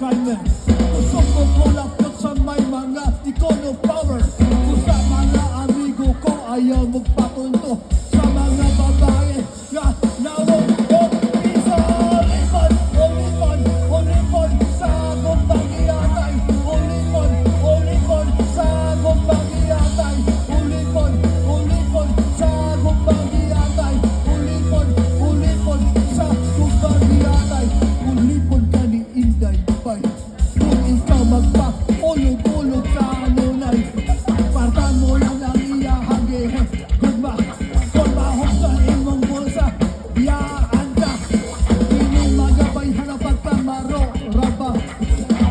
crime. Gusto ko pulapot sa may mga ikono power. Kung sa mga amigo ko ayaw magpatunto sa mga babae na nawag ko piso. Ulipon sa kumpagiyatay. Ulipon sa kumpagiyatay. Ulipon sa kumpagiyatay. Ulipon sa kumpagiyatay. Ulipon ka ni Inday Bay. Kung ikaw magpa-ulog-ulog ka nunay, parta mo lang ang iyahagi. Gugma, kumahok sa imong bulsa, biyaan ka. Hindi magabay hanapan ka maro-raba.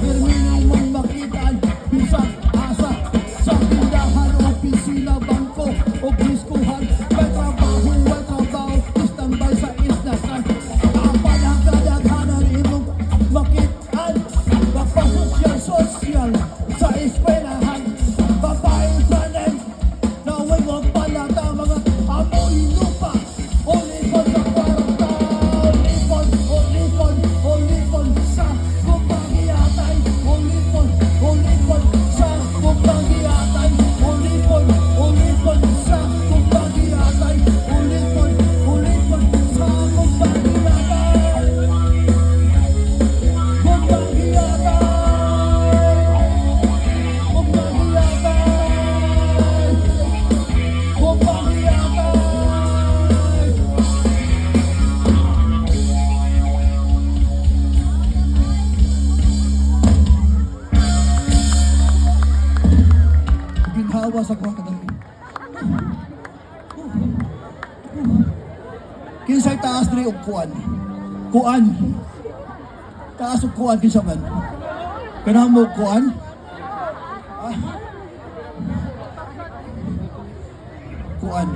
Termino mong makitaan, bisag asa. Sa tindahan, opisina, bangko, o briskuhan. May trabaho, istambay sa isnasan. Apan ang kadaghanan imong makitaan. Mapasosyal sa eskwelahan. Babae tanan, naway mo palata mga amoy lupa. Ulipon sa kwarta. Ulipon sa kumpagiyatay. Ulipon sa kumpagiyatay. Ulipon sa kumpagiyatay. Ulipon sa kumpagiyatay. Ginhawa sa kuha kadali. Kinsay taas diri og kuan. Taas og kuan kinsa man. Kanang mo kuan? Kuan.